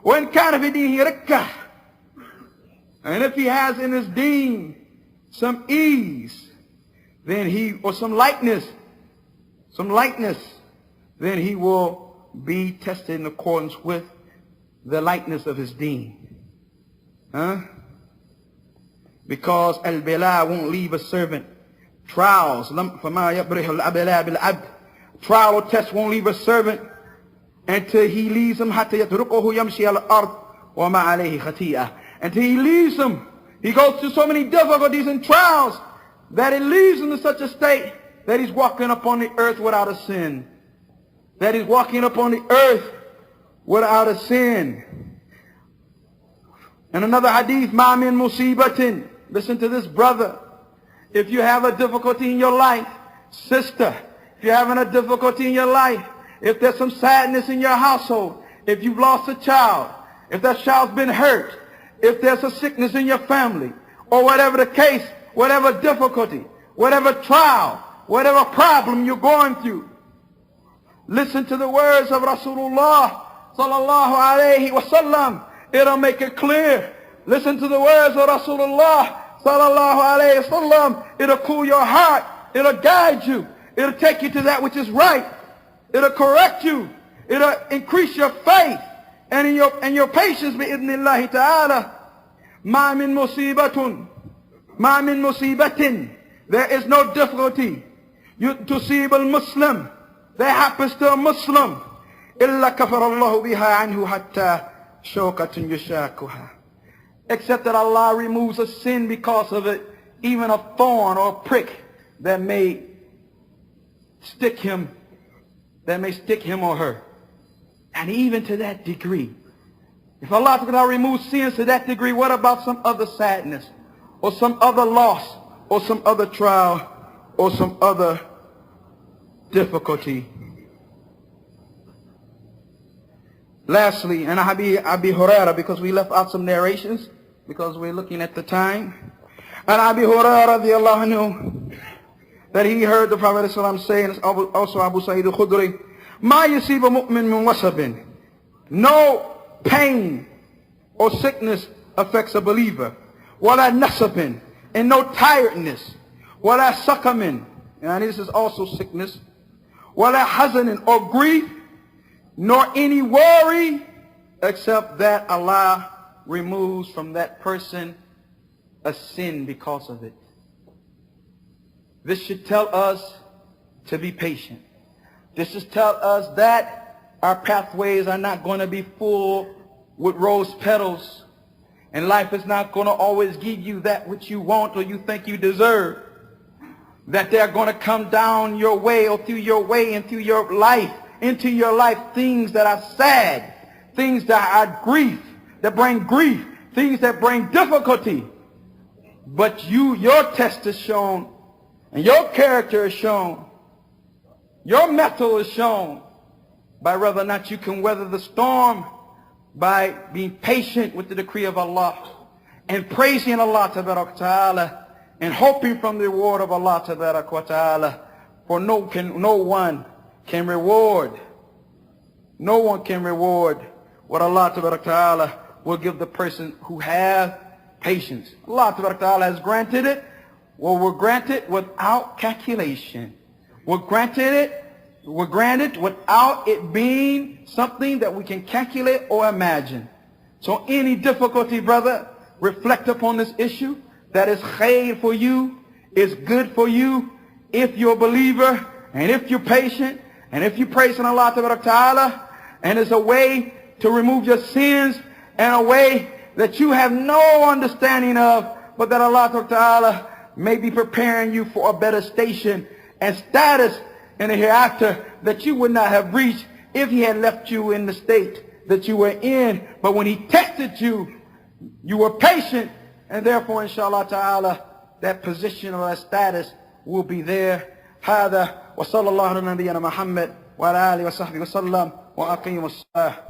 وإن كان في دينه ركة. And if he has in his deen some ease, then or some lightness, then he will be tested in accordance with the lightness of his deen. Because al-bala won't leave a servant. Trials, trial or test won't leave a servant until he leaves him. Until he leaves him. He goes through so many difficulties and trials that it leaves him in such a state that he's walking upon the earth without a sin. That he's walking upon the earth without a sin. And another hadith, ma min musibatin. Listen to this, brother. If you have a difficulty in your life, sister, if you're having a difficulty in your life, if there's some sadness in your household, if you've lost a child, if that child's been hurt, if there's a sickness in your family, or whatever the case, whatever difficulty, whatever trial, whatever problem you're going through, listen to the words of Rasulullah sallallahu alayhi wa sallam. It'll make it clear. Listen to the words of Rasulullah sallallahu alayhi wa sallam. It'll cool your heart. It'll guide you. It'll take you to that which is right. It'll correct you. It'll increase your faith and your patience bi'idhnillahi ta'ala. Ma min musibatun. Ma min musibatin. There is no difficulty. Tusib al-Muslim. That happens to a Muslim. Illa kafarallahu biha anhu hatta shawkatun yushakuha. Except that Allah removes a sin because of it, even a thorn or a prick that may stick him or her. And even to that degree, if Allah removes sins to that degree, what about some other sadness, or some other loss, or some other trial, or some other difficulty? Lastly, and Abi Hurairah, because we left out some narrations, because we're looking at the time. And Abi Hurairah radiallahu anhu, that he heard the Prophet ﷺ say, and also Abu Sa'id al-Khudri, Ma yusiba mu'min min wasabin. No pain or sickness affects a believer. Wala nasabin, and no tiredness. Wala sakamin, and this is also sickness. Wala hazanin, or grief, nor any worry, except that Allah removes from that person a sin because of it. This should tell us to be patient. This should tell us that our pathways are not going to be full with rose petals, and life is not going to always give you that which you want or you think you deserve. That they're going to come down your way or through your way and through your life, into your life, things that are sad, things that are grief, that bring grief, things that bring difficulty. But your test is shown, and your character is shown, your mettle is shown by whether or not you can weather the storm, by being patient with the decree of Allah and praising Allah tabarak wa ta'ala and hoping from the reward of Allah tabarak wa ta'ala. For no one can reward what Allah tabarak wa ta'ala will give the person who has patience. Allah tabarak wa ta'ala has granted it. Well, we're granted without calculation. We're granted without it being something that we can calculate or imagine. So any difficulty, brother, reflect upon this issue. That is khair for you, is good for you, if you're a believer, and if you're patient, and if you praise Allah Ta'ala, and it's a way to remove your sins, and a way that you have no understanding of, but that Allah Ta'ala may be preparing you for a better station and status in the hereafter that you would not have reached if He had left you in the state that you were in. But when He tested you, you were patient, and therefore, inshallah ta'ala, that position or that status will be there. هذا وصلى الله على نبينا محمد وعلى آله وصحبه وسلم وأقيموا الصلاة.